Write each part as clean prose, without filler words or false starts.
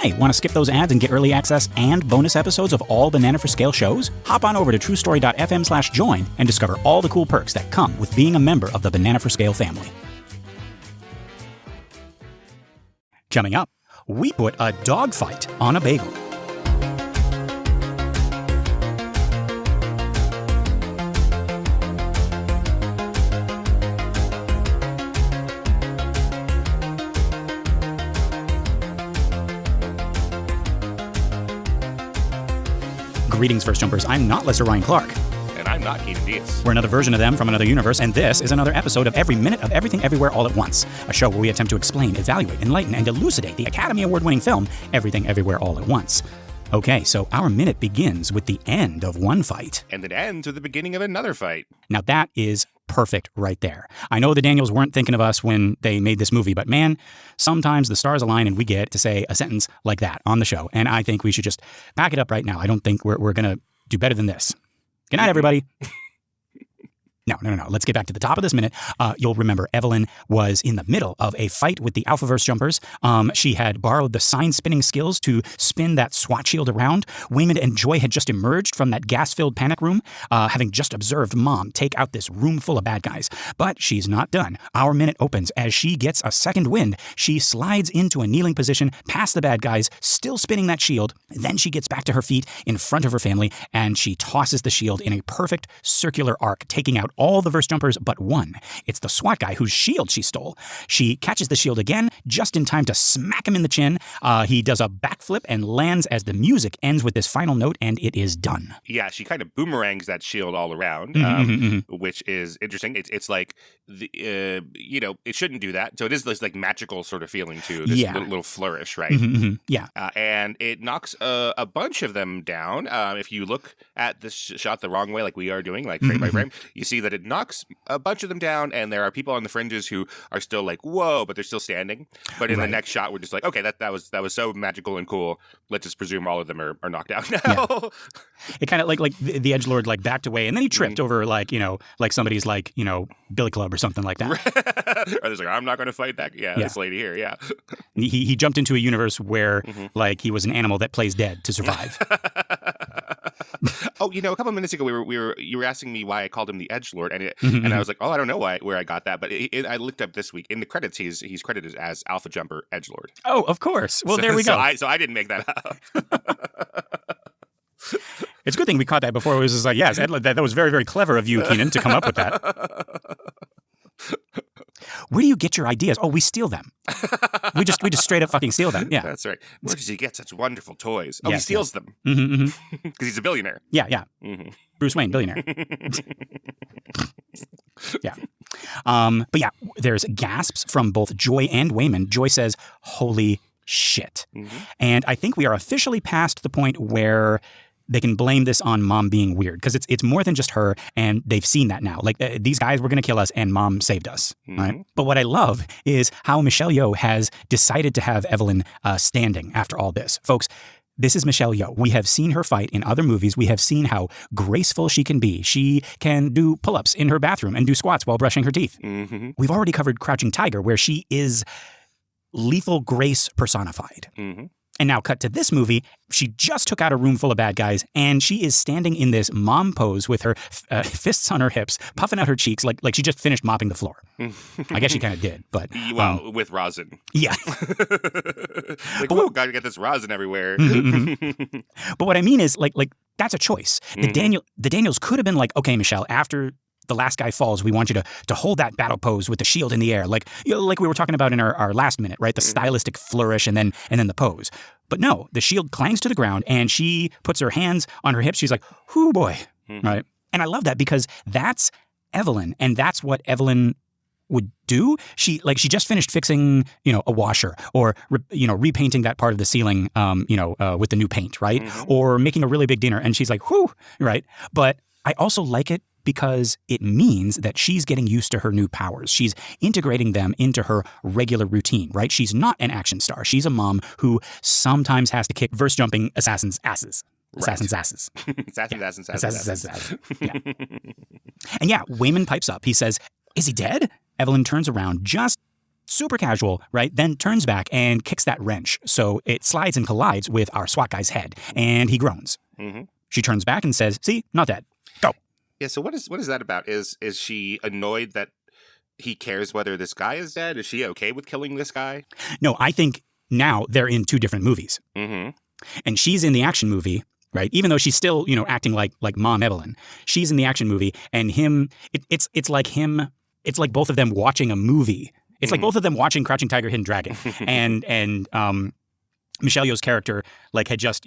Hey, want to skip those ads and get early access and bonus episodes of all Banana for Scale shows? Hop on over to truestory.fm/join and discover all the cool perks that come with being a member of the Banana for Scale family. Coming up, we put a dogfight on a bagel. Greetings, First Jumpers. I'm not Lesser Ryan Clark. And I'm not Keenan Diaz. We're another version of them from another universe, and this is another episode of Every Minute of Everything Everywhere All at Once, a show where we attempt to explain, evaluate, enlighten, and elucidate the Academy Award-winning film Everything Everywhere All at Once. Okay, so our minute begins with the end of one fight. And it ends with the beginning of another fight. Now that is perfect right there. I know the Daniels weren't thinking of us when they made this movie, but man, sometimes the stars align and we get to say a sentence like that on the show. And I think we should just back it up right now. I don't think we're going to do better than this. Good night, everybody. No. Let's get back to the top of this minute. You'll remember Evelyn was in the middle of a fight with the Alphaverse Jumpers. She had borrowed the sign spinning skills to spin that SWAT shield around. Waymond and Joy had just emerged from that gas-filled panic room, having just observed Mom take out this room full of bad guys. But she's not done. Our minute opens as she gets a second wind. She slides into a kneeling position past the bad guys, still spinning that shield. Then she gets back to her feet in front of her family, and she tosses the shield in a perfect circular arc, taking out all the verse jumpers but one. It's the SWAT guy whose shield she stole. She catches the shield again, just in time to smack him in the chin. He does a backflip and lands as the music ends with this final note, and it is done. Yeah, she kind of boomerangs that shield all around, which is interesting. It's like, it shouldn't do that. So it is this like magical sort of feeling to this little flourish, right? Yeah. And it knocks a bunch of them down. If you look at this shot the wrong way, like we are doing, like frame by frame, you see that it knocks a bunch of them down, and there are people on the fringes who are still like, whoa, but they're still standing. But in the next shot, we're just like, okay, that was so magical and cool. Let's just presume all of them are knocked out now. Yeah. It kind of like the edgelord like backed away, and then he tripped over like somebody's like billy club or something like that. Or there's like, I'm not going to fight that. Yeah, this lady here. Yeah. He jumped into a universe where like he was an animal that plays dead to survive. Oh, a couple of minutes ago, you were asking me why I called him the Edgelord, and I was like, oh, I don't know where I got that, but I looked up this week in the credits. He's credited as Alpha Jumper Edgelord. Oh, of course. Well, there we go. So I didn't make that up. It's a good thing we caught that before. It was just like, yes, that was very, very clever of you, Keenan, to come up with that. Where do you get your ideas? Oh, we steal them. We just straight up fucking steal them. Yeah, that's right. Where does he get such wonderful toys? Oh, he steals them because he's a billionaire. Yeah. Bruce Wayne, billionaire. Yeah. But yeah, there's gasps from both Joy and Waymond. Joy says, "Holy shit!" And I think we are officially past the point where they can blame this on Mom being weird, because it's more than just her, and they've seen that now. Like, these guys were going to kill us, and Mom saved us. Right? But what I love is how Michelle Yeoh has decided to have Evelyn standing after all this. Folks, this is Michelle Yeoh. We have seen her fight in other movies. We have seen how graceful she can be. She can do pull-ups in her bathroom and do squats while brushing her teeth. We've already covered Crouching Tiger, where she is lethal grace personified. And now cut to this movie, she just took out a room full of bad guys, and she is standing in this mom pose with her fists on her hips, puffing out her cheeks like she just finished mopping the floor. I guess she kind of did, but... Well, with rosin. Yeah. Gotta get this rosin everywhere. But what I mean is, like that's a choice. The Daniels could have been like, okay, Michelle, after the last guy falls, we want you to hold that battle pose with the shield in the air, like we were talking about in our last minute, right? The stylistic flourish and then the pose. But no, the shield clangs to the ground, and she puts her hands on her hips. She's like, "Whoo boy," right? And I love that, because that's Evelyn, and that's what Evelyn would do. She just finished fixing, a washer, or repainting that part of the ceiling, with the new paint, right? Or making a really big dinner, and she's like, "Whoo," right? But I also like it because it means that she's getting used to her new powers. She's integrating them into her regular routine, right? She's not an action star. She's a mom who sometimes has to kick verse jumping assassins' asses. Assassins' asses. Assassins. Yeah. And yeah, Waymond pipes up. He says, "Is he dead?" Evelyn turns around just super casual, right? Then turns back and kicks that wrench. So it slides and collides with our SWAT guy's head, and he groans. She turns back and says, see, not dead. Go. Yeah, so what is that about? Is she annoyed that he cares whether this guy is dead? Is she okay with killing this guy? No, I think now they're in two different movies. And she's in the action movie, right? Even though she's still, acting like Mom Evelyn. She's in the action movie, and it's like both of them watching a movie. It's like both of them watching Crouching Tiger, Hidden Dragon. and Michelle Yeoh's character had just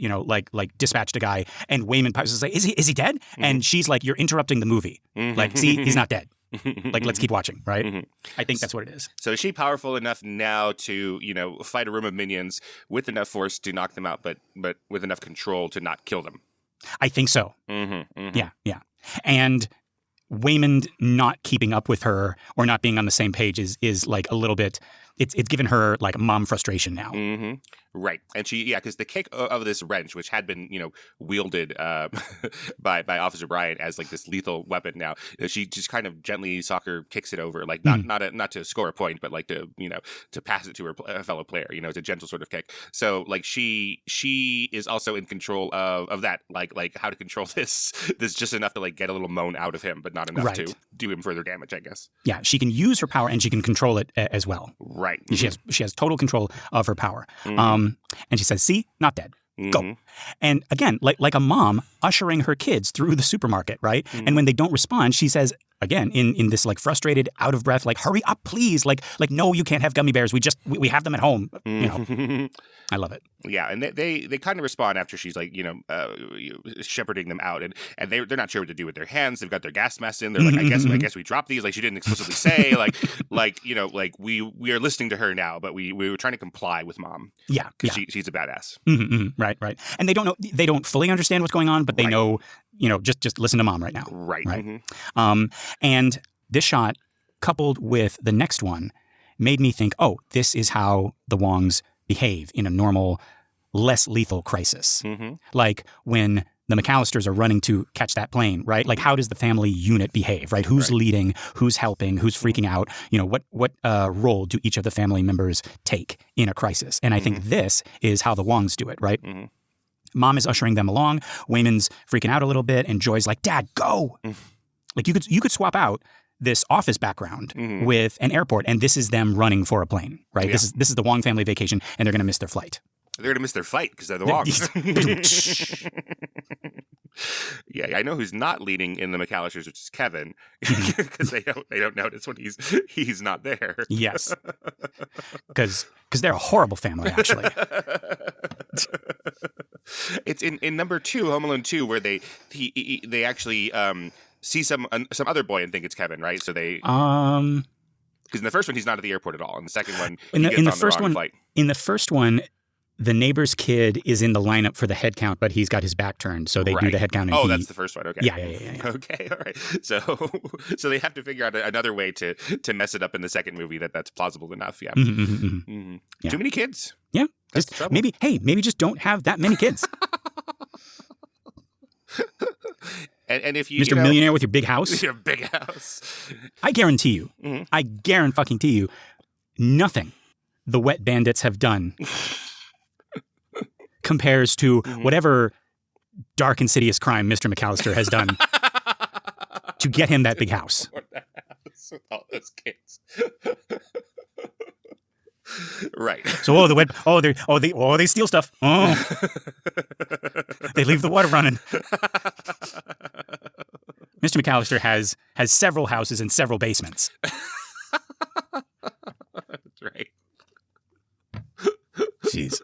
dispatched a guy, and Waymond Pipes is like, is he dead? And she's like, you're interrupting the movie. See, he's not dead. Let's keep watching, right? I think that's what it is. So is she powerful enough now to fight a room of minions with enough force to knock them out, but with enough control to not kill them? I think so. Yeah. And Waymond not keeping up with her or not being on the same page is like a little bit. It's given her like mom frustration now. Right. And because the kick of this wrench, which had been, wielded by Officer Brian as like this lethal weapon now, she just kind of gently soccer kicks it over, like not to score a point, but like to pass it to her fellow player. It's a gentle sort of kick. So like she is also in control of that, like how to control this just enough to like get a little moan out of him, but not enough to do him further damage, I guess. Yeah, she can use her power and she can control it as well. Right. She has total control of her power. And she says, see, not dead. Go. And again, like a mom ushering her kids through the supermarket, right? And when they don't respond, she says, again, in this like frustrated, out of breath, like, hurry up, please. Like, no, you can't have gummy bears. We have them at home. I love it. Yeah, and they kind of respond after she's like, shepherding them out, and they're not sure what to do with their hands. They've got their gas masks in. They're like, I guess we dropped these. Like she didn't explicitly say, like we are listening to her now, but we were trying to comply with mom. Yeah, because she's a badass. Right. And they don't fully understand what's going on, but they know, just listen to mom right now. Right. And this shot, coupled with the next one, made me think, oh, this is how the Wongs behave in a normal, less lethal crisis. Like when the McAllisters are running to catch that plane, right? Like how does the family unit behave, right? Who's leading, who's helping, who's freaking out? What role do each of the family members take in a crisis? And I think this is how the Wongs do it, right? Mom is ushering them along. Waymond's freaking out a little bit, and Joy's like, Dad, go! Like you could swap out this office background with an airport, and this is them running for a plane, right? Yeah. This is the Wong family vacation, and they're going to miss their flight. They're going to miss their fight because they're the Wongs. Yeah, I know who's not leading in the McAllisters, which is Kevin, because they don't notice when he's not there. Yes, because they're a horrible family, actually. It's in number 2, Home Alone 2, where they actually see some other boy and think it's Kevin, right? So they because in the first one he's not at the airport at all. In the second one, he gets on the wrong flight. In the first one, the neighbor's kid is in the lineup for the head count, but he's got his back turned, so they do the head count. And that's the first one. Okay. Yeah. Okay, all right. So they have to figure out another way to mess it up in the second movie that's plausible enough. Yeah. Yeah. Too many kids. Yeah. Maybe just don't have that many kids. And if you, Mr. Millionaire with your big house, your big house, I guarantee you, nothing the Wet Bandits have done compares to whatever dark, insidious crime Mr. McAllister has done to get him that big house. With all those kids. Right. So they steal stuff. They leave the water running. Mr. McAllister has several houses and several basements. That's right. Jeez.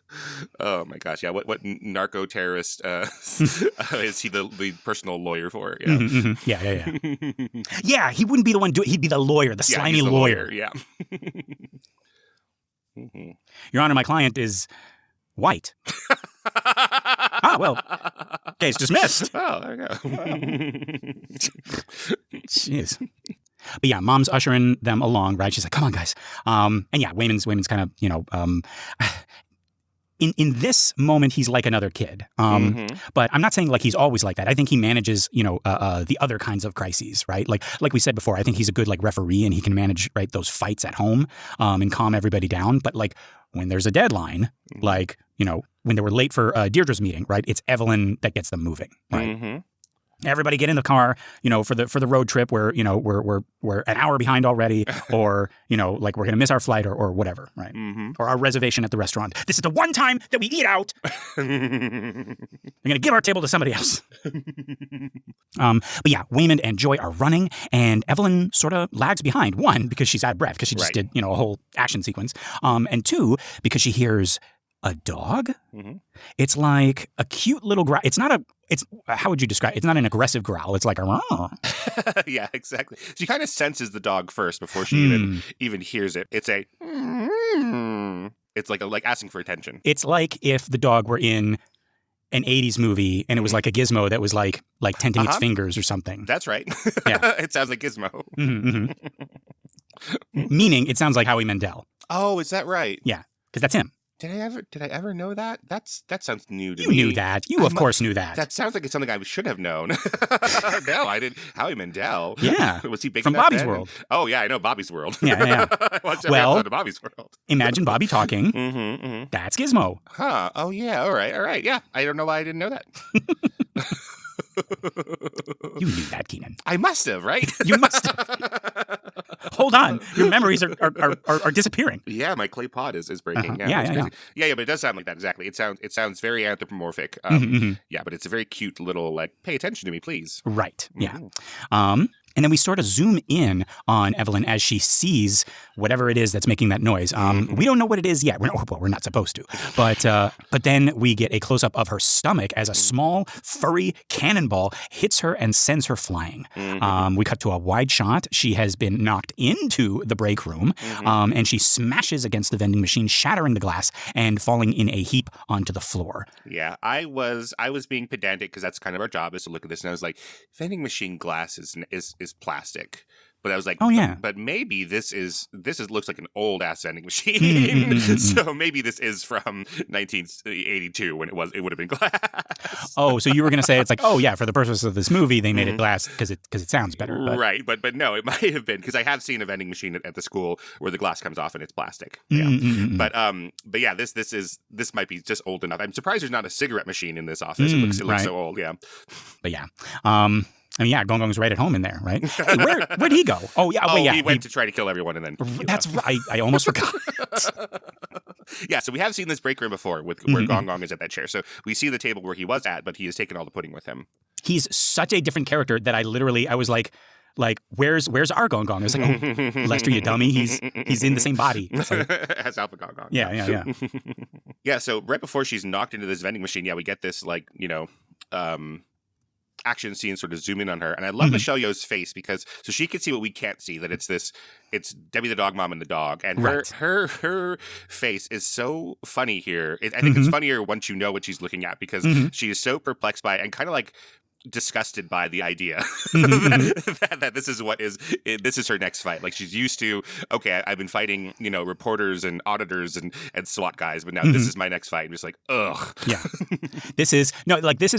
Oh my gosh! Yeah, what narco terrorist is he the personal lawyer for? Yeah, Yeah. Yeah, he wouldn't be the one doing. He'd be the lawyer, the slimy lawyer. Yeah. Your Honor, my client is white. Well, case dismissed. Oh, there you go. Jeez. But yeah, mom's ushering them along, right? She's like, "Come on, guys." And yeah, Waymond's kind of, in this moment, he's like another kid. But I'm not saying like he's always like that. I think he manages, the other kinds of crises, right? Like we said before, I think he's a good like referee and he can manage right those fights at home and calm everybody down. But like when there's a deadline, like when they were late for Deirdre's meeting, right? It's Evelyn that gets them moving, right? Everybody get in the car, for the road trip where, we're an hour behind already, or, like we're going to miss our flight or whatever, right? Or our reservation at the restaurant. This is the one time that we eat out. We're going to give our table to somebody else. But yeah, Waymond and Joy are running, and Evelyn sort of lags behind. One, because she's out of breath, because she just did, a whole action sequence. And two, because she hears a dog. It's like a cute little growl. It's how would you describe it? It's not an aggressive growl. It's like a yeah, exactly. She kind of senses the dog first before she even hears it. It's a it's like asking for attention. It's like if the dog were in an 80s movie and it was like a gizmo that was like tenting its fingers or something. That's right. Yeah. It sounds like Gizmo. Meaning it sounds like Howie Mandel. Oh, is that right? Yeah, because that's him. Did I ever know that? That sounds new to me. You knew that. You of course knew that. That sounds like it's something I should have known. No, I didn't. Howie Mandel. Yeah. Was he big from enough Bobby's then? World? Oh yeah, I know Bobby's World. Yeah. I watched every Well, episode of Bobby's World. Imagine Bobby talking. That's Gizmo. Huh. Oh yeah. All right. Yeah. I don't know why I didn't know that. You knew that, Keenan. I must have, right? You must have. Hold on. Your memories are disappearing. Yeah, my clay pot is breaking. Yeah. Yeah, but it does sound like that, exactly. It sounds very anthropomorphic. Yeah, but it's a very cute little, like, pay attention to me, please. Right, yeah. And then we sort of zoom in on Evelyn as she sees whatever it is that's making that noise. We don't know what it is yet. We're not supposed to. But then we get a close-up of her stomach as a small, furry cannonball hits her and sends her flying. We cut to a wide shot. She has been knocked into the break room, and she smashes against the vending machine, shattering the glass and falling in a heap onto the floor. Yeah, I was being pedantic because that's kind of our job, is to look at this, and I was like, vending machine glass is plastic. But I was like, oh yeah, but maybe this looks like an old ass vending machine. So maybe this is from 1982 when it would have been glass. Oh, so you were going to say it's like, oh yeah, for the purpose of this movie they made it glass because it sounds better. But... Right, but no, it might have been because I have seen a vending machine at the school where the glass comes off and it's plastic. Yeah. But yeah, this might be just old enough. I'm surprised there's not a cigarette machine in this office. It looks so old. Yeah. But yeah. I mean, yeah, Gong Gong's right at home in there, right? Hey, where'd he go? Oh, yeah. He went to try to kill everyone and then... That's right. I almost forgot. Yeah, so we have seen this break room before where Gong Gong is at that chair. So we see the table where he was at, but he has taken all the pudding with him. He's such a different character that I was like, where's our Gong Gong? I was like, oh, Lester, you dummy. He's in the same body. Like, as Alpha Gong Gong. Yeah. Yeah, so right before she's knocked into this vending machine, we get this, action scene sort of zoom in on her, and I love Michelle Yeoh's face because so she can see what we can't see, that it's Debbie the dog mom and the dog, and her face is so funny here. I think it's funnier once you know what she's looking at because she is so perplexed by it and kind of like disgusted by the idea that this is her next fight. Like she's used to, okay, I've been fighting, reporters and auditors and SWAT guys, but now this is my next fight. And just like, ugh. Yeah. This is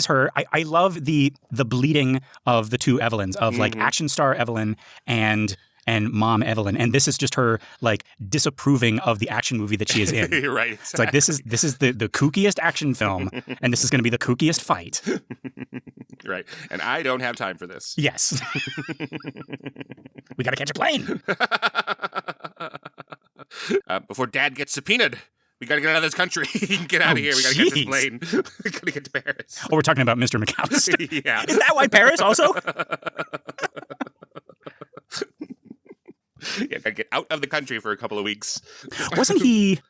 her. I love the bleeding of the two Evelyns, of like action star Evelyn and Mom Evelyn, and this is just her like disapproving of the action movie that she is in. Right. Exactly. It's like this is the kookiest action film, and this is going to be the kookiest fight. Right. And I don't have time for this. Yes. We got to catch a plane. Before Dad gets subpoenaed. We got to get out of this country. Get out of here. We got to get this plane. We got to get to Paris. Oh, we're talking about Mr. McAllister. Yeah. Is that why Paris also? Yeah, gotta get out of the country for a couple of weeks. Wasn't he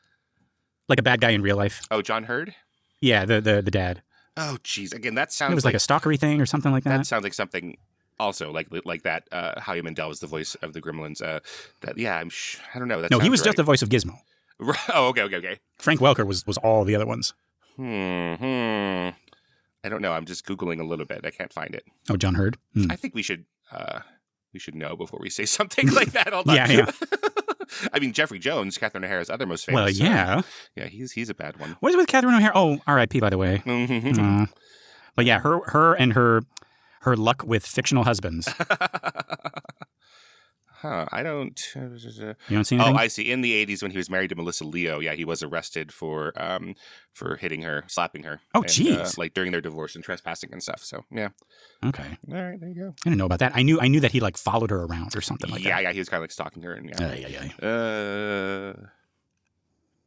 like a bad guy in real life? Oh, John Hurd? Yeah, the dad. Oh, geez. Again, that sounds it was like a stalkery thing or something like that. That sounds like something also like that. Howie Mandel was the voice of the Gremlins. I don't know. No, he was just the voice of Gizmo. Oh, okay. Frank Welker was all the other ones. I don't know. I'm just Googling a little bit. I can't find it. Oh, John Hurd? I think we should know before we say something like that. Hold on. Yeah. I mean, Jeffrey Jones, Catherine O'Hara's other most famous. Well, yeah. Yeah, he's a bad one. What is it with Catherine O'Hara? Oh, R.I.P. by the way. But yeah, her and her luck with fictional husbands. I don't. You don't see anything? Oh, I see. In the 80s, when he was married to Melissa Leo, yeah, he was arrested for hitting her, slapping her. Oh, jeez. Like during their divorce and trespassing and stuff. So yeah. Okay. All right, there you go. I didn't know about that. I knew that he like followed her around or something like that. Yeah, he was kind of like stalking her and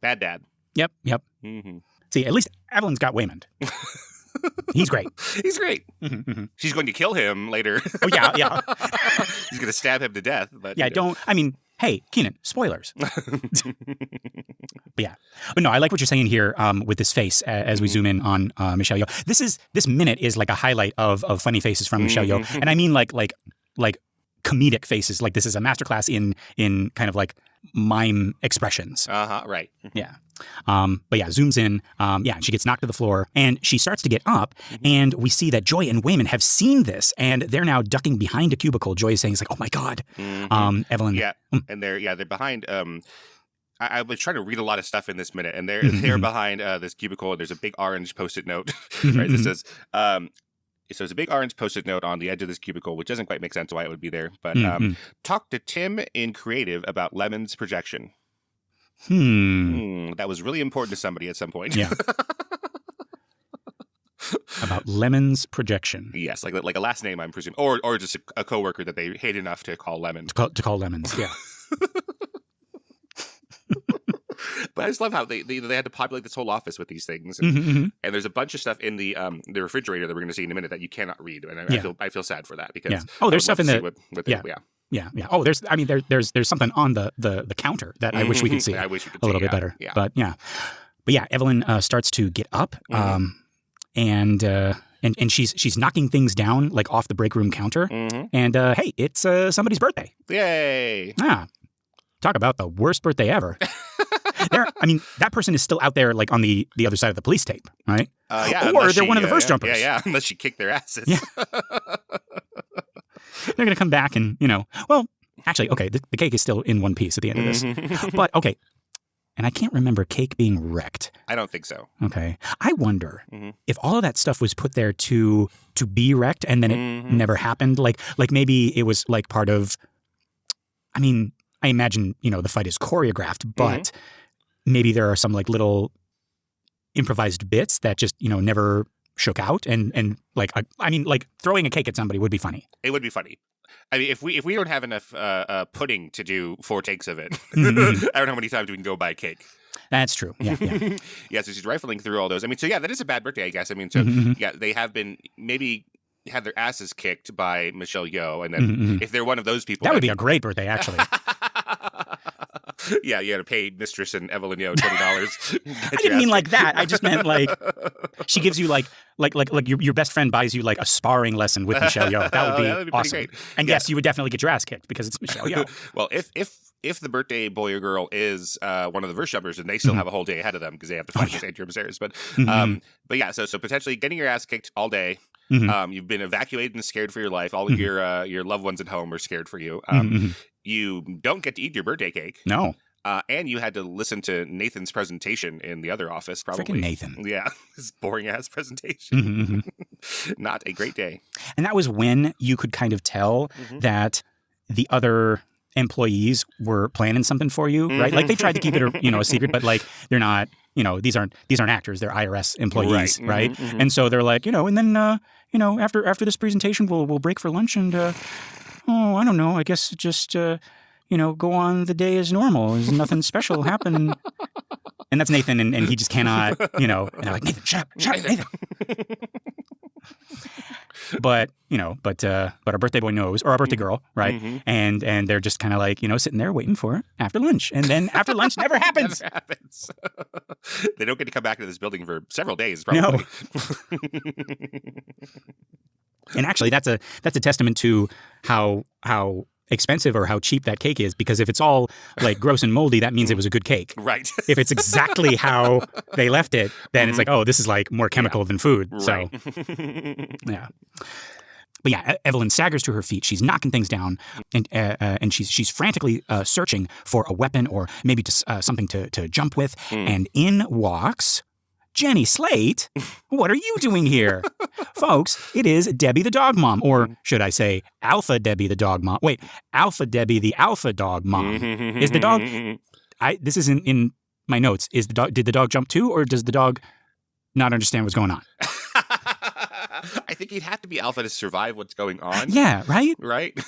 bad dad. Yep. Mm-hmm. See, at least Evelyn's got Waymond. He's great. He's great. She's going to kill him later. Oh, yeah. He's going to stab him to death. But yeah, hey, Keenan, spoilers. But yeah. But no, I like what you're saying here with this face as we zoom in on Michelle Yeoh. This minute is like a highlight of funny faces from Michelle Yeoh. And I mean like comedic faces. Like this is a masterclass in kind of like mime expressions. Right. Yeah. But yeah, zooms in. And she gets knocked to the floor and she starts to get up and we see that Joy and Waymond have seen this and they're now ducking behind a cubicle. Joy is saying, it's like, oh my God. Evelyn. Yeah. And they're behind, I was trying to read a lot of stuff in this minute and they're behind this cubicle and there's a big orange Post-it note, right? That says, so there's a big orange Post-it note on the edge of this cubicle, which doesn't quite make sense why it would be there. But talk to Tim in creative about Lemon's projection. That was really important to somebody at some point. Yeah. About Lemon's projection. Yes, like a last name, I'm presuming, or just a coworker that they hate enough to call Lemon. To call Lemons. Yeah. But I just love how they had to populate this whole office with these things, and there's a bunch of stuff in the refrigerator that we're going to see in a minute that you cannot read, and I feel sad for that because there's stuff in the Yeah. Oh, there's something on the counter that I wish we could see. I wish we could a little bit better. Yeah. But yeah, Evelyn starts to get up, and she's knocking things down like off the break room counter, and hey, it's somebody's birthday. Yay! Talk about the worst birthday ever. That person is still out there like on the other side of the police tape, right? Or they're one of the first jumpers. Yeah, unless she kicked their asses. Yeah. They're going to come back and, well, actually, okay, the cake is still in one piece at the end of this. But, okay, and I can't remember cake being wrecked. I don't think so. Okay. I wonder if all of that stuff was put there to be wrecked and then it never happened. Like maybe it was like part of, I imagine, the fight is choreographed, but maybe there are some like little improvised bits that just, never shook out and like throwing a cake at somebody would be funny. It would be funny. I mean, if we don't have enough pudding to do 4 takes of it, I don't know how many times we can go buy cake. That's true. Yeah. Yeah, so she's rifling through all those. So yeah, that is a bad birthday, I guess. Yeah, they have been maybe had their asses kicked by Michelle Yeoh, and then if they're one of those people, that would be a great birthday, actually. Yeah, you had to pay Mistress and Evelyn Yeoh $20. I didn't mean like that. I just meant like she gives you like your best friend buys you like a sparring lesson with Michelle Yeoh. That would be awesome. Great. And yes, you would definitely get your ass kicked because it's Michelle Yeoh. Well, if the birthday boy or girl is one of the first jumpers, then they still have a whole day ahead of them because they have to fight against Andrew Maceres. But yeah, so potentially getting your ass kicked all day. You've been evacuated and scared for your life. All of your loved ones at home are scared for you. You don't get to eat your birthday cake. No. And you had to listen to Nathan's presentation in the other office, probably. Freaking Nathan. Yeah. His boring-ass presentation. Not a great day. And that was when you could kind of tell that the other employees were planning something for you, right? Like they tried to keep it a secret, but like they're not, these aren't actors, they're IRS employees, right? And so they're like, and then after this presentation we'll break for lunch and I don't know, I guess just go on the day as normal. There's nothing special happen. And that's Nathan and he just cannot, and they're like, Nathan, shut up, Nathan. But our birthday boy knows, or our birthday girl, right? And they're just kind of like, sitting there waiting for it after lunch. And then after lunch never happens. Never happens. They don't get to come back into this building for several days, probably. No. And actually, that's a testament to how expensive or how cheap that cake is, because if it's all like gross and moldy, that means it was a good cake. Right. If it's exactly how they left it, then it's like, oh, this is like more chemical than food. Right. So, yeah. But yeah, Evelyn staggers to her feet. She's knocking things down, and she's frantically searching for a weapon or maybe something to jump with. And in walks Jenny Slate. What are you doing here? Folks, it is Debbie the dog mom, or should I say Alpha Debbie the dog mom. Wait, Alpha Debbie the alpha dog mom. Is the dog... This isn't in my notes. Did the dog jump too, or does the dog not understand what's going on? I think he'd have to be alpha to survive what's going on. Yeah, right? Right?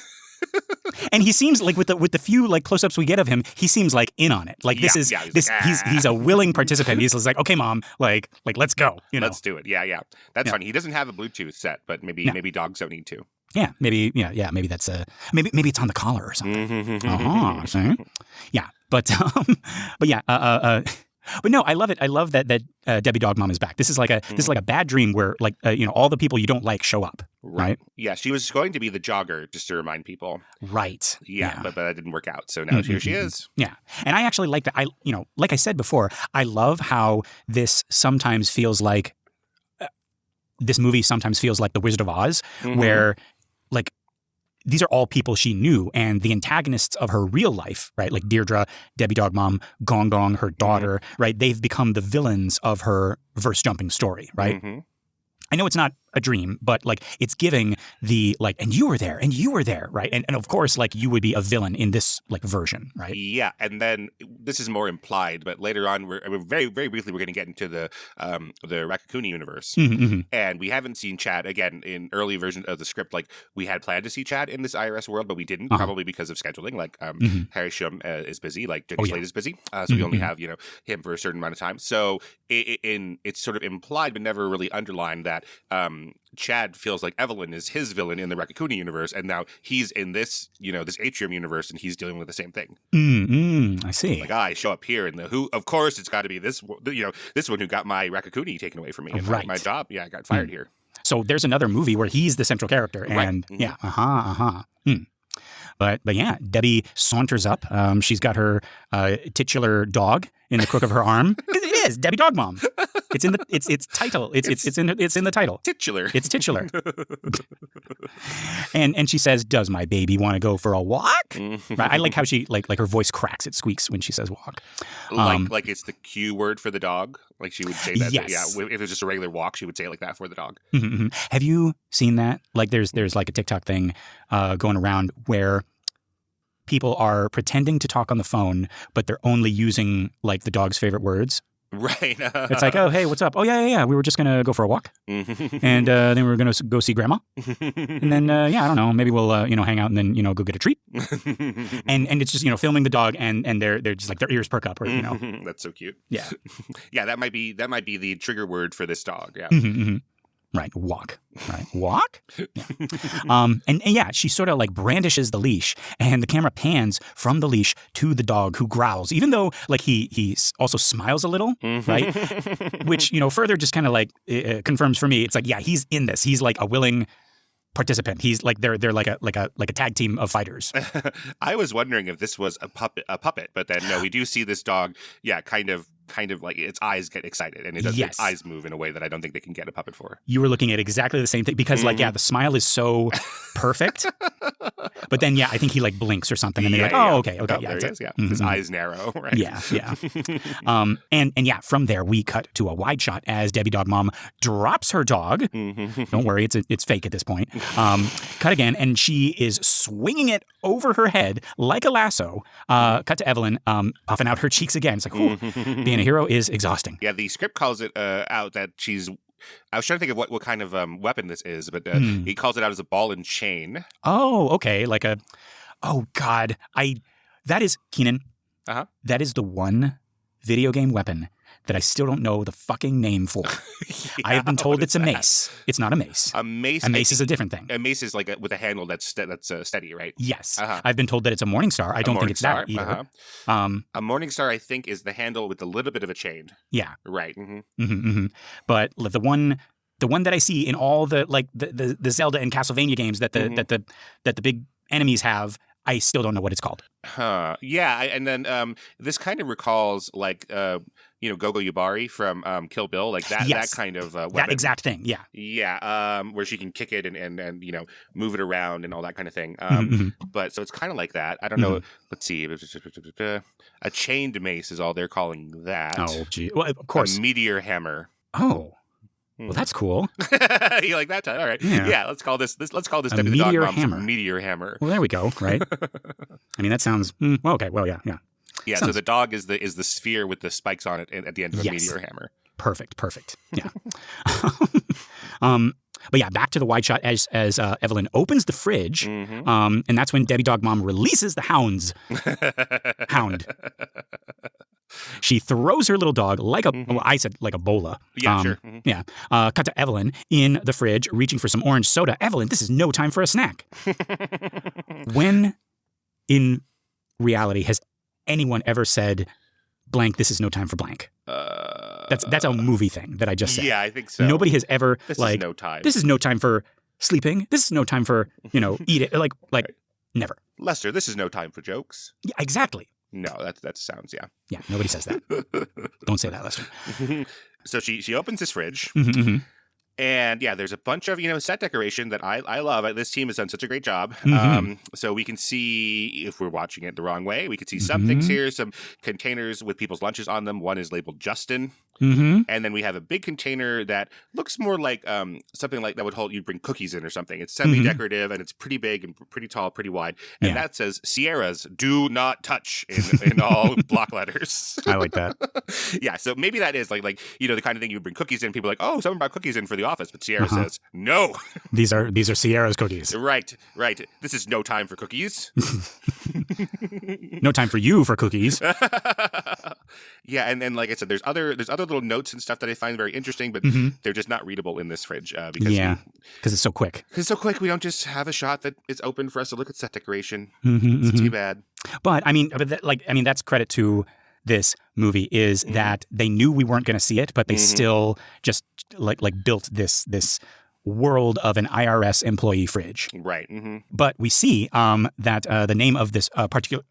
And he seems like with the few like close-ups we get of him, he seems like in on it. Like he's a willing participant. He's like, okay, mom, like let's go. Let's do it. Yeah. That's funny. He doesn't have a Bluetooth set, but maybe dogs don't need to. Yeah, maybe that's maybe it's on the collar or something. See? Yeah, but yeah. But no, I love it. I love that Debbie Dog Mom is back. This is like a bad dream where all the people you don't like show up. Right? Yeah, she was going to be the jogger, just to remind people. Right. Yeah. But that didn't work out. So now here she is. Yeah, and I actually like that. Like I said before, I love how this sometimes feels like this movie sometimes feels like The Wizard of Oz, where like. These are all people she knew, and the antagonists of her real life, right? Like Deirdre, Debbie Dog Mom, Gong Gong, her daughter, right? They've become the villains of her verse jumping story, right? I know it's not a dream, but like it's giving the like, and you were there, right? And of course, like you would be a villain in this like version, right? Yeah, and then this is more implied, but later on, we're very, very briefly, we're going to get into the Rakakuni universe, and we haven't seen Chad again in early versions of the script. Like we had planned to see Chad in this IRS world, but we didn't, probably because of scheduling. Like Harry Shum is busy, like Jenny Slate is busy, so we only have him for a certain amount of time. So it's sort of implied, but never really underlined that. Chad feels like Evelyn is his villain in the Rakakuni universe, and now he's in this, this Atrium universe, and he's dealing with the same thing. I see. Like, I show up here, and of course, it's got to be this, this one who got my Rakakuni taken away from me, and my job. Yeah, I got fired here. So there's another movie where he's the central character, and But yeah, Debbie saunters up. She's got her titular dog in the crook of her arm. It is Debbie Dog Mom. It's in the title. It's in the title. Titular. It's titular. and she says, "Does my baby want to go for a walk?" Right? I like how she like her voice cracks. It squeaks when she says walk. Like it's the cue word for the dog. Like she would say that. Yes. Yeah. If it was just a regular walk, she would say it like that for the dog. Have you seen that? Like there's like a TikTok thing going around where people are pretending to talk on the phone, but they're only using like the dog's favorite words. Right. It's like, oh, hey, what's up? Oh, yeah. We were just going to go for a walk. And then we were going to go see grandma. And then, I don't know, maybe we'll, hang out and then, go get a treat. and it's just, filming the dog and they're just like their ears perk up. Or, That's so cute. Yeah. Yeah, that might be the trigger word for this dog. Yeah. Right. Walk. Right. Walk. Yeah. And yeah, she sort of like brandishes the leash and the camera pans from the leash to the dog who growls, even though like he also smiles a little. Right. Which, further just kind of like confirms for me. It's like, yeah, he's in this. He's like a willing participant. He's like they're like a tag team of fighters. I was wondering if this was a puppet, but then no, we do see this dog. Yeah. Kind of like its eyes get excited and it does its eyes move in a way that I don't think they can get a puppet for. You were looking at exactly the same thing because the smile is so perfect. But then, I think he like blinks or something and they're like, oh, okay. There he is, yeah. His eyes narrow, right? Yeah. And from there we cut to a wide shot as Debbie Dog Mom drops her dog. Don't worry, it's fake at this point. Cut again, and she is swinging it over her head like a lasso. Cut to Evelyn, puffing out her cheeks again. It's like, being a hero is exhausting. Yeah, the script calls it out that she's... I was trying to think of what kind of weapon this is, but he calls it out as a ball and chain. Oh, okay. Like a... Oh, God. That is... Keenan. That is the one video game weapon that I still don't know the fucking name for. I have been told it's a mace. It's not a mace. A mace is a different thing. A mace is like with a handle that's steady, right? Yes. I've been told that it's a morning star. I don't think it's that either. A morning star, I think, is the handle with a little bit of a chain. Yeah. Right. But the one that I see in all the like the Zelda and Castlevania games that the big enemies have I still don't know what it's called. Huh. Yeah, and then this kind of recalls like Gogo Yubari from Kill Bill, like that Yes. that kind of weapon. That exact thing, yeah. Yeah, where she can kick it and move it around and all that kind of thing. But so it's kind of like that. I don't know. Let's see. A chained mace is all they're calling that. Oh, gee. Well, of course. A meteor hammer. Oh. Well, that's cool. You like that? All right. Yeah. Yeah. Let's call this Debbie the Dog meteor Mom's hammer. meteor hammer. Well, there we go, right? I mean, that sounds... well, okay. Well, yeah. Yeah. So the dog is the sphere with the spikes on it at the end of a meteor hammer. Perfect. Yeah. But yeah, back to the wide shot as Evelyn opens the fridge, and that's when Debbie Dog Mom releases the hound. She throws her little dog like a, well, I said like a bola. Yeah, sure. Yeah. Cut to Evelyn in the fridge, reaching for some orange soda. Evelyn, this is no time for a snack. When in reality has anyone ever said, blank, this is no time for blank? That's a movie thing that I just said. Yeah, I think so. Nobody has ever This like, is no time. this is no time for sleeping. This is no time for, eat it. Like never. Lester, this is no time for jokes. Yeah, exactly. No, that sounds, yeah. Yeah, nobody says that. Don't say that, Lester. So she opens this fridge, Mm-hmm. and yeah, there's a bunch of set decoration that I love. This team has done such a great job. So we can see, if we're watching it the wrong way, we can see some things here, some containers with people's lunches on them. One is labeled Justin. Mm-hmm. And then we have a big container that looks more like something like that would hold, you'd bring cookies in or something. It's semi-decorative and it's pretty big and pretty tall, pretty wide. And that says Sierra's do not touch in all block letters. I like that. Yeah, so maybe that is like the kind of thing you bring cookies in. People are like, oh, someone brought cookies in for the office, but Sierra says no. These are Sierra's cookies. Right. This is no time for cookies. No time for you for cookies. Yeah, and like I said, there's other little notes and stuff that I find very interesting, but they're just not readable in this fridge because it's so quick. Because so quick, we don't just have a shot that is open for us to look at set decoration. Mm-hmm, It's too bad. But that's credit to this movie is that they knew we weren't going to see it, but they still just like built this world of an IRS employee fridge. Right. But we see that the name of this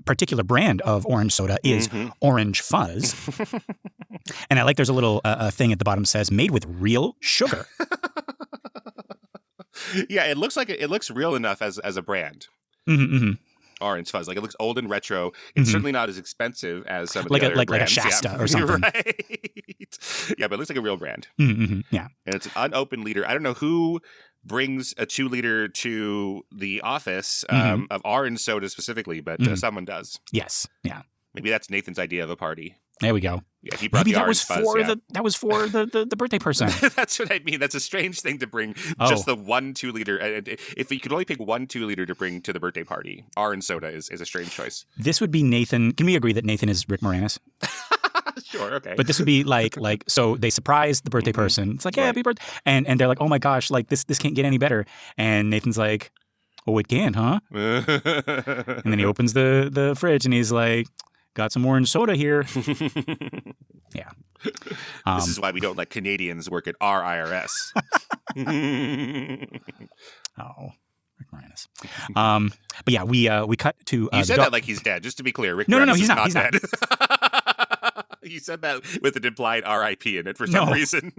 particular brand of orange soda is Orange Fuzz. And I like there's a little thing at the bottom that says made with real sugar. Yeah, it looks real enough as a brand. Orange Fuzz. Like, it looks old and retro. It's certainly not as expensive as some of the other brands. Like a Shasta or something. Right. Yeah, but it looks like a real brand. Yeah. And it's an unopened liter. I don't know who brings a 2-liter to the office of orange soda specifically, but someone does. Yes. Yeah. Maybe that's Nathan's idea of a party. There we go. Yeah, he brought Maybe the that Orange Fuzz. that was for the birthday person. That's what I mean. That's a strange thing to bring. Just the 1 2-liter. If you could only pick 1 2-liter to bring to the birthday party, orange soda is a strange choice. This would be Nathan. Can we agree that Nathan is Rick Moranis? Sure, okay. But this would be like so they surprise the birthday person. It's like, yeah, happy birthday. And they're like, oh my gosh, like this can't get any better. And Nathan's like, oh, it can, huh? And then he opens the fridge and he's like, got some orange soda here. Yeah. This is why we don't let Canadians work at our IRS. Oh, Rick Moranis. But yeah, we cut to. You said that like he's dead. Just to be clear, Rick No, Moranis he's is not. He's dead. not. You said that with an implied RIP in it for some reason.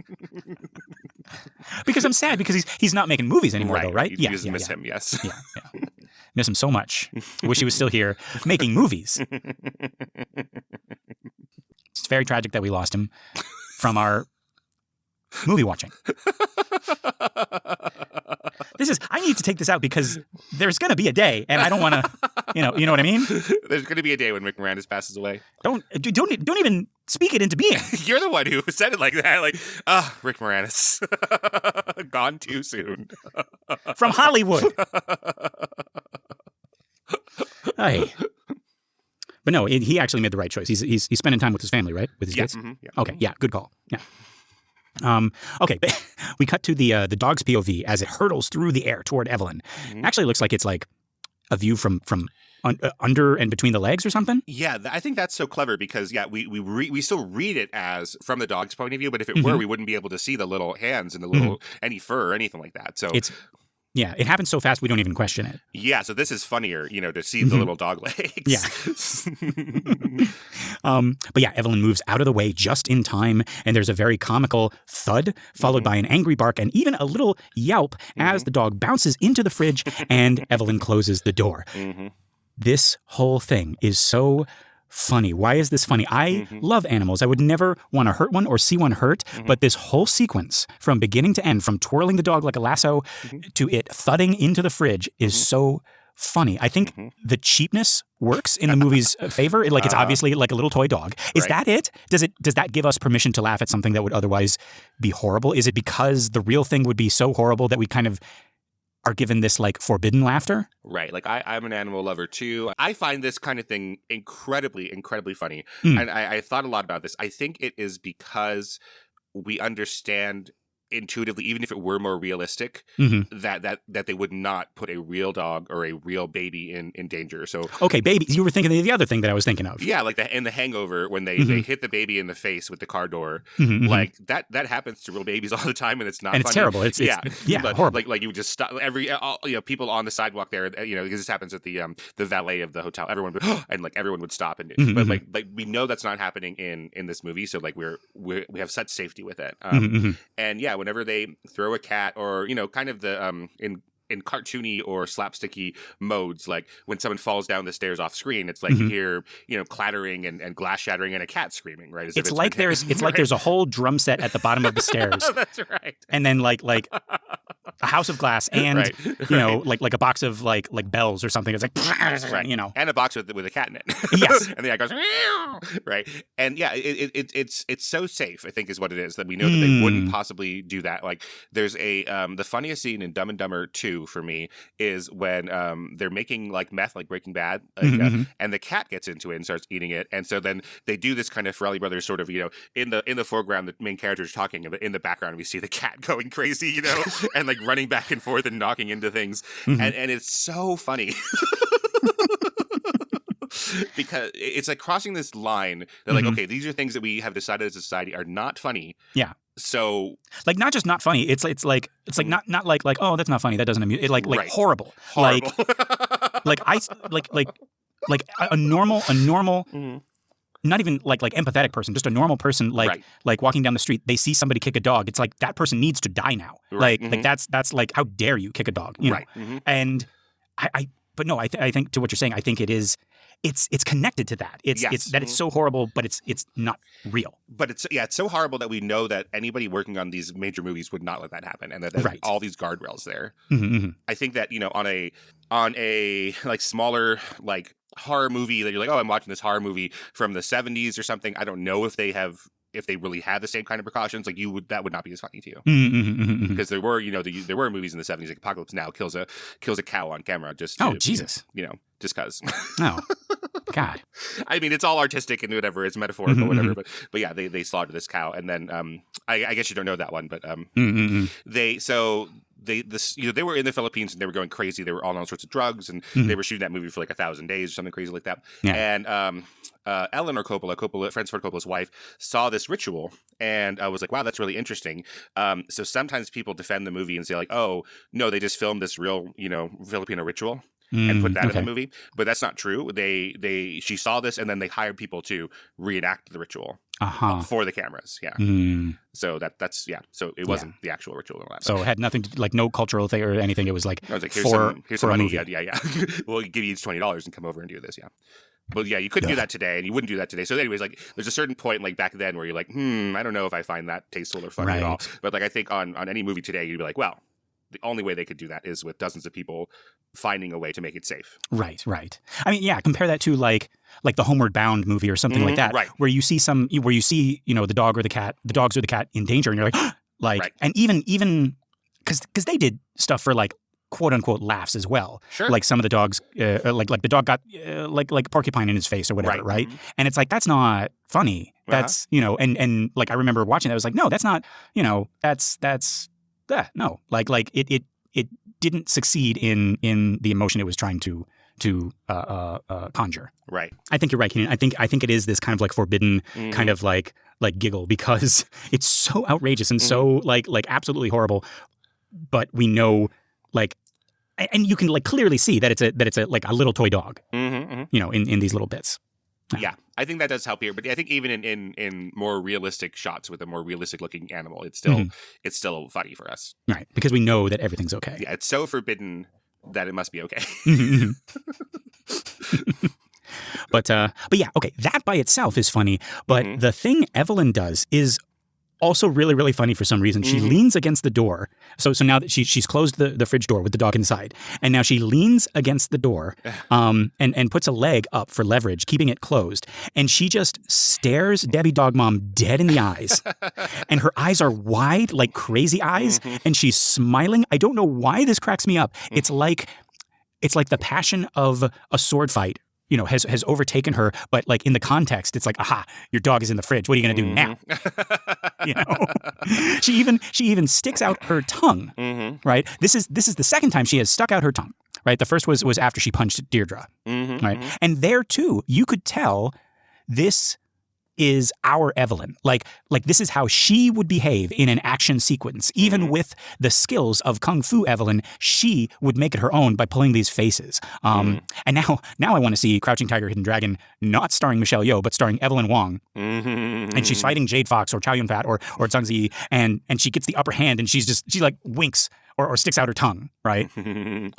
Because I'm sad because he's not making movies anymore, though, right? You just miss him, yes. Yeah. Miss him so much. Wish he was still here making movies. It's very tragic that we lost him from our movie watching. I need to take this out because there's going to be a day, and I don't want to, you know what I mean? There's going to be a day when Rick Moranis passes away. Don't even speak it into being. You're the one who said it like that. Like, Rick Moranis. Gone too soon. From Hollywood. Hey. But no, he actually made the right choice. He's spending time with his family, right? With his kids? Yeah. Okay, yeah, good call. Yeah. Okay, but we cut to the dog's POV as it hurtles through the air toward Evelyn. Actually, it looks like it's like a view from under and between the legs or something. Yeah, I think that's so clever because we still read it as from the dog's point of view, but if it were, we wouldn't be able to see the little hands and the little any fur or anything like that. So Yeah, it happens so fast we don't even question it. Yeah, so this is funnier, to see the little dog legs. Yeah. But yeah, Evelyn moves out of the way just in time, and there's a very comical thud, followed by an angry bark and even a little yelp as the dog bounces into the fridge and Evelyn closes the door. This whole thing is so funny. Why is this funny? I love animals. I would never want to hurt one or see one hurt, but this whole sequence from beginning to end, from twirling the dog like a lasso to it thudding into the fridge is so funny. I think the cheapness works in the movie's favor. It's obviously like a little toy dog. Is that it? Does that give us permission to laugh at something that would otherwise be horrible? Is it because the real thing would be so horrible that we kind of are given this like forbidden laughter? Right. Like I'm an animal lover too. I find this kind of thing incredibly, incredibly funny. And I thought a lot about this. I think it is because we understand intuitively, even if it were more realistic, that they would not put a real dog or a real baby in danger. So okay, babies. You were thinking of the other thing that I was thinking of. Yeah, like in The Hangover when they hit the baby in the face with the car door, like that happens to real babies all the time, and it's not. And funny. It's terrible. It's but, horrible. Like you would just stop people on the sidewalk there. Because this happens at the valet of the hotel. Everyone would, everyone would stop but like we know that's not happening in this movie. So like we have such safety with it. And yeah. Whenever they throw a cat or, kind of the in cartoony or slapsticky modes, like when someone falls down the stairs off screen, it's like you hear, clattering and glass shattering and a cat screaming, right? It's like there's a whole drum set at the bottom of the stairs. That's right. And then like a house of glass and like a box of like bells or something. It's like and a box with a cat in it. Yes. And the cat goes meow, right. And yeah, it's so safe, I think, is what it is, that we know that they wouldn't possibly do that. Like there's the funniest scene in Dumb and Dumber 2 for me is when they're making like meth, like Breaking Bad, and the cat gets into it and starts eating it, and so then they do this kind of Farrelly Brothers sort of in the foreground the main character is talking, and in the background we see the cat going crazy, and like running back and forth and knocking into things, and it's so funny. Because it's like crossing this line that like okay, these are things that we have decided as a society are not funny. Yeah. So like not just not funny, it's like not like oh, that's not funny, that doesn't amuse it, like horrible. Horrible. like a normal not even like empathetic person, just a normal person like walking down the street, they see somebody kick a dog, it's like that person needs to die now. Right. Like that's like, how dare you kick a dog, right. And but no, I think to what you're saying, I think it's connected to that. It's that it's so horrible, but it's not real. But it's so horrible that we know that anybody working on these major movies would not let that happen, and that there's all these guardrails there. I think that on a like smaller like horror movie that you're like, oh, I'm watching this horror movie from the 70s or something. I don't know if they really had the same kind of precautions, like that would not be as funny to you. Because there were, there were movies in the 70s, like Apocalypse Now kills a cow on camera just to, Jesus. Just cause. Oh, God. I mean, it's all artistic and whatever, it's metaphorical, whatever. But yeah, they slaughter this cow, and then I guess you don't know that one, but they were in the Philippines and they were going crazy. They were on all sorts of drugs, and they were shooting that movie for like 1,000 days or something crazy like that. Yeah. And Eleanor Coppola, Francis Ford Coppola's wife, saw this ritual and was like, wow, that's really interesting. So sometimes people defend the movie and say like, oh, no, they just filmed this real, Filipino ritual and put that in the movie. But that's not true. She saw this, and then they hired people to reenact the ritual for the cameras. Yeah. So that's so it wasn't the actual ritual. So it had nothing to, like, no cultural thing or anything. It was like, here's for some money. Movie. Yeah. We'll give you each $20 and come over and do this. Yeah. But yeah, you couldn't do that today, and you wouldn't do that today. So anyways, like there's a certain point like back then where you're like, I don't know if I find that tasteful or funny at all. But like I think on any movie today, you'd be like, well, the only way they could do that is with dozens of people finding a way to make it safe. Right. I mean, yeah, compare that to like the Homeward Bound movie or something like that, where you see the dog or the cat, the dogs or the cat in danger, and you're like, and even because they did stuff for like quote unquote laughs as well. Sure. Like some of the dogs, like the dog got like porcupine in his face or whatever, right? And it's like, that's not funny. That's and like I remember watching that, I was like, no, that's not, that's no, like it didn't succeed in the emotion it was trying to conjure. Right. I think you're right, Keenan. I think it is this kind of like forbidden kind of like giggle, because it's so outrageous and so like absolutely horrible, but we know like and you can like clearly see that it's a like a little toy dog, Mm-hmm. you know, in these little bits. Yeah, I think that does help here. But I think even in more realistic shots with a more realistic looking animal, it's still funny for us. Right, because we know that everything's okay. Yeah, it's so forbidden that it must be okay. But yeah, okay, that by itself is funny. But the thing Evelyn does is also really, really funny for some reason. She leans against the door. So now that she's closed the fridge door with the dog inside, and now she leans against the door and puts a leg up for leverage, keeping it closed. And she just stares Debbie Dog Mom dead in the eyes. And her eyes are wide, like crazy eyes, and she's smiling. I don't know why this cracks me up. It's like the passion of a sword fight, you know, has overtaken her, but like in the context, it's like, aha, your dog is in the fridge. What are you going to do now? You know, she even sticks out her tongue. Right. This is the second time she has stuck out her tongue. Right. The first was after she punched Deirdre. Right. And there too, you could tell this is our Evelyn. Like this is how she would behave in an action sequence. Even with the skills of Kung Fu Evelyn, she would make it her own by pulling these faces. And now I want to see Crouching Tiger, Hidden Dragon, not starring Michelle Yeoh, but starring Evelyn Wong. And she's fighting Jade Fox or Chow Yun Fat or Zhang Ziyi, and she gets the upper hand, and she like winks or sticks out her tongue, right? Yeah,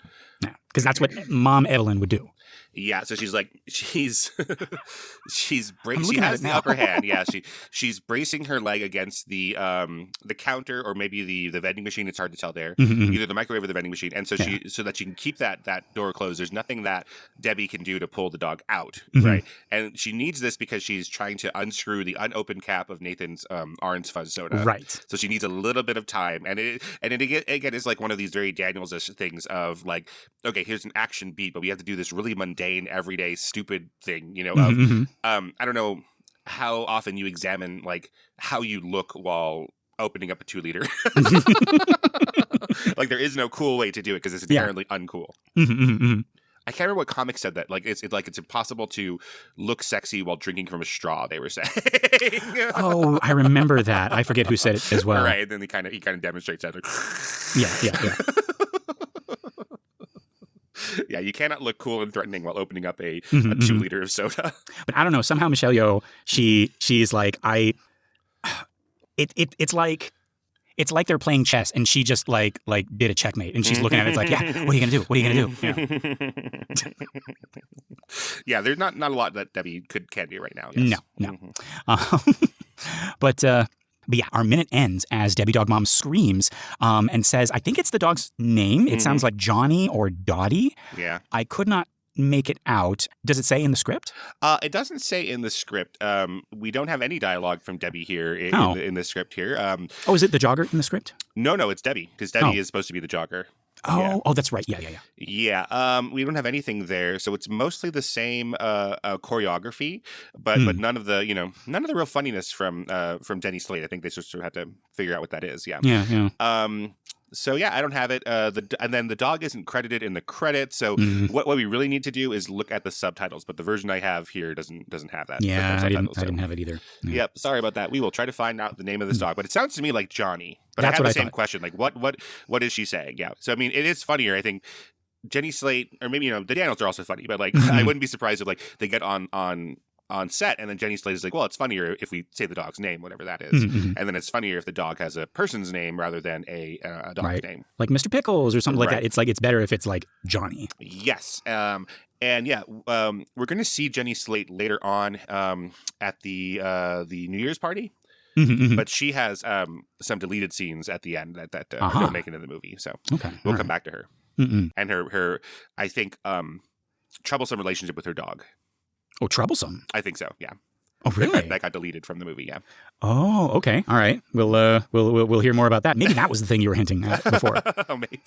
because that's what Mom Evelyn would do. Yeah, so she's she has the upper hand. Yeah, she's bracing her leg against the counter or maybe the vending machine. It's hard to tell there. Either the microwave or the vending machine. And so so that she can keep that door closed. There's nothing that Debbie can do to pull the dog out, right? And she needs this because she's trying to unscrew the unopened cap of Nathan's orange fuzz soda. Right. So she needs a little bit of time, and it again is like one of these very Daniels-ish things of like, okay, here's an action beat, but we have to do this really mundane, everyday, stupid thing, you know. I don't know how often you examine like how you look while opening up a 2-liter. Like there is no cool way to do it because it's inherently uncool. I can't remember what comic said that. Like it's impossible to look sexy while drinking from a straw. They were saying. Oh, I remember that. I forget who said it as well. Right, and then he kind of demonstrates that. Like, yeah. Yeah, you cannot look cool and threatening while opening up a 2-liter of soda. But I don't know. Somehow Michelle Yeoh, she's like it's like they're playing chess, and she just like did a checkmate, and she's looking at it. It's like, yeah, what are you gonna do? What are you gonna do? Yeah, there's not a lot that Debbie can do right now. Yes. No. But yeah, our minute ends as Debbie Dog Mom screams and says, I think it's the dog's name. It sounds like Johnny or Dottie. Yeah. I could not make it out. Does it say in the script? It doesn't say in the script. We don't have any dialogue from Debbie here in the script here. Is it the jogger in the script? No, it's Debbie, because Debbie is supposed to be the jogger. Oh, that's right. Yeah. Yeah. We don't have anything there, so it's mostly the same choreography, but none of the real funniness from Denny Slate. I think they just sort of have to figure out what that is. Yeah. So yeah, I don't have it. And then the dog isn't credited in the credits. So what we really need to do is look at the subtitles. But the version I have here doesn't have that. Yeah, I didn't have it either. Yeah. Yep. Sorry about that. We will try to find out the name of this dog. But it sounds to me like Johnny. But That's I have what the I same thought. question. Like what is she saying? Yeah. So I mean, it is funnier. I think Jenny Slate, or maybe the Daniels are also funny. But like I wouldn't be surprised if like they get on set, and then Jenny Slate is like, well, it's funnier if we say the dog's name, whatever that is. And then it's funnier if the dog has a person's name rather than a dog's name. Like Mr. Pickles or something like that. It's better if it's like Johnny. Yes. And yeah, we're going to see Jenny Slate later on at the New Year's party. But she has some deleted scenes at the end that don't make it in the movie. So we'll come back to her. And her I think, troublesome relationship with her dog. Oh, troublesome. I think so. Yeah. Oh, really? That got deleted from the movie. Yeah. Oh, okay. All right. We'll hear more about that. Maybe that was the thing you were hinting at before. Oh, maybe.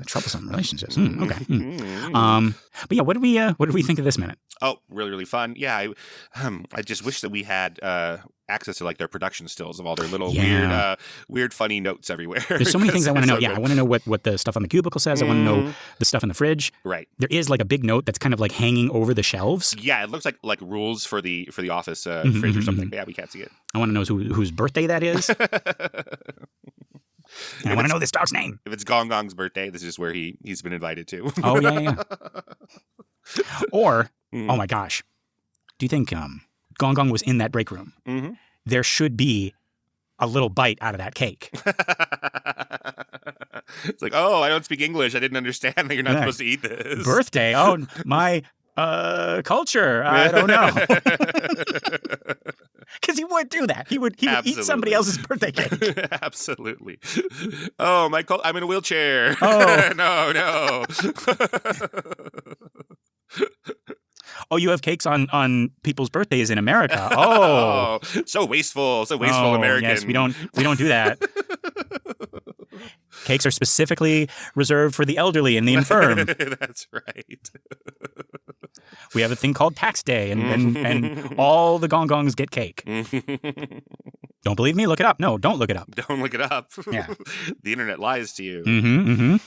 Troublesome relationships. Okay. But yeah, what did we think of this minute? Oh, really, really fun. Yeah. I just wish that we had access to like their production stills of all their little weird, funny notes everywhere. There's so many things I want to know. I want to know what the stuff on the cubicle says. I want to know the stuff in the fridge. Right. There is like a big note that's kind of like hanging over the shelves. Yeah, it looks like rules for the office fridge or something. But yeah, we can't see it. I want to know whose birthday that is. And I want to know this dog's name. If it's Gong Gong's birthday, this is where he's been invited to. Oh, yeah. Or, oh my gosh, do you think Gong Gong was in that break room? Mm-hmm. There should be a little bite out of that cake. It's like, oh, I don't speak English. I didn't understand that you're not supposed to eat this. Birthday? Oh, my culture. I don't know. Because he would do that. He would eat somebody else's birthday cake. Absolutely. Oh, I'm in a wheelchair. Oh. No. Oh, you have cakes on people's birthdays in America. Oh. So wasteful. American. Yes, we don't do that. Cakes are specifically reserved for the elderly and the infirm. That's right. We have a thing called tax day, and all the Gong Gongs get cake. Don't believe me? Look it up. No, don't look it up. Don't look it up. Yeah. The internet lies to you.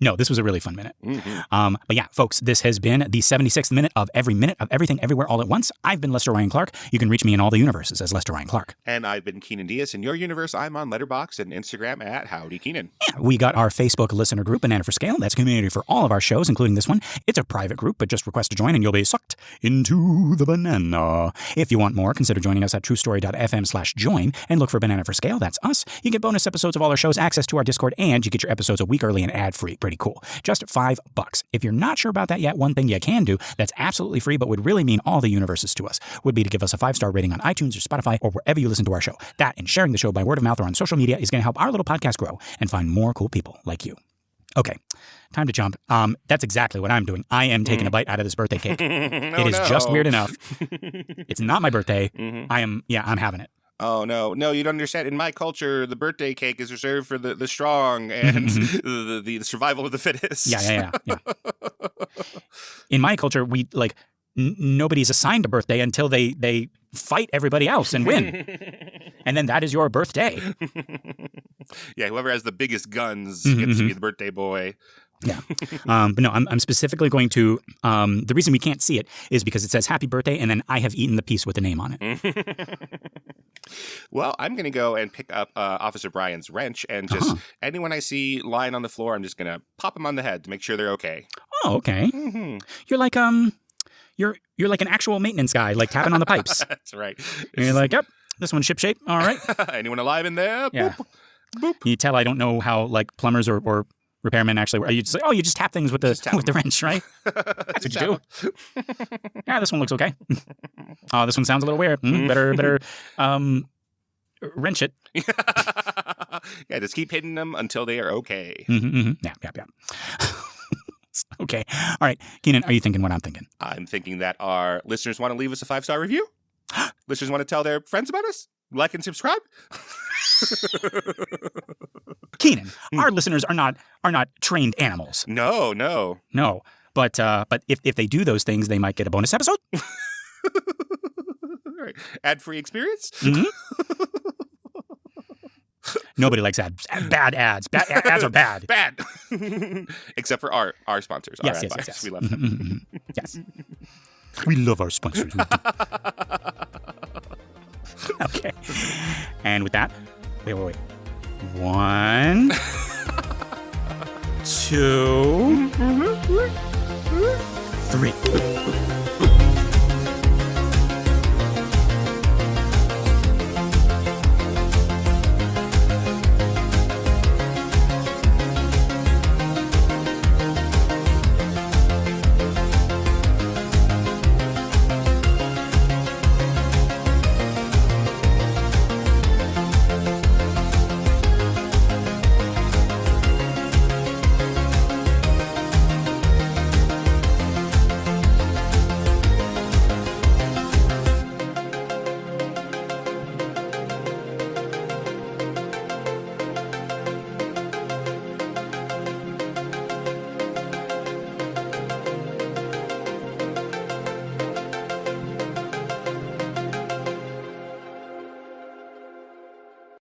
No, this was a really fun minute. Mm-hmm. But yeah, folks, this has been the 76th minute of everything, everywhere, all at once. I've been Lester Ryan Clark. You can reach me in all the universes as Lester Ryan Clark. And I've been Keenan Diaz. In your universe, I'm on Letterboxd and Instagram at Howdy Keenan. Yeah, we got our Facebook listener group, Banana for Scale. That's a community for all of our shows, including this one. It's a private group, but just request to join and you'll be sucked into the banana. If you want more, consider joining us at truestory.fm/join and look for Banana for Scale. That's us. You get bonus episodes of all our shows, access to our Discord, and you get your episodes a week early and ad-free. Pretty cool. Just $5. If you're not sure about that yet, one thing you can do that's absolutely free but would really mean all the universes to us would be to give us a 5-star rating on iTunes or Spotify or wherever you listen to our show. That and sharing the show by word of mouth or on social media is going to help our little podcast grow and find more cool people like you. Okay, time to jump. That's exactly what I'm doing. I am taking a bite out of this birthday cake. It is just weird enough. It's not my birthday. I'm having it. Oh, no, you don't understand. In my culture, the birthday cake is reserved for the strong and the survival of the fittest. Yeah. In my culture, we nobody's assigned a birthday until they fight everybody else and win. And then that is your birthday. Yeah, whoever has the biggest guns gets to be the birthday boy. Yeah. But no, I'm specifically going to, the reason we can't see it is because it says happy birthday and then I have eaten the piece with the name on it. Well, I'm going to go and pick up Officer Brian's wrench and just anyone I see lying on the floor, I'm just going to pop them on the head to make sure they're okay. Oh, okay. Mm-hmm. You're like, you're like an actual maintenance guy, like tapping on the pipes. That's right. And you're like, yep, this one's shipshape. All right. Anyone alive in there? Yeah. Boop. Boop. You tell I don't know how plumbers or repairmen actually work. You just like, you just tap things with the wrench, right? That's what you do. Yeah, this one looks okay. Oh, this one sounds a little weird. Better wrench it. Yeah, just keep hitting them until they are okay. Yeah. Okay. All right. Keenan, are you thinking what I'm thinking? I'm thinking that our listeners want to leave us a 5-star review. Listeners want to tell their friends about us. Like and subscribe. Keenan, our listeners are not trained animals. No. But if they do those things, they might get a bonus episode. Right. Ad-free experience. Nobody likes ads. Bad ads. Ads are bad. Bad. Except for our sponsors. Yes. We love them. Yes. We love our sponsors. Okay. And with that, wait. 1, 2, 3.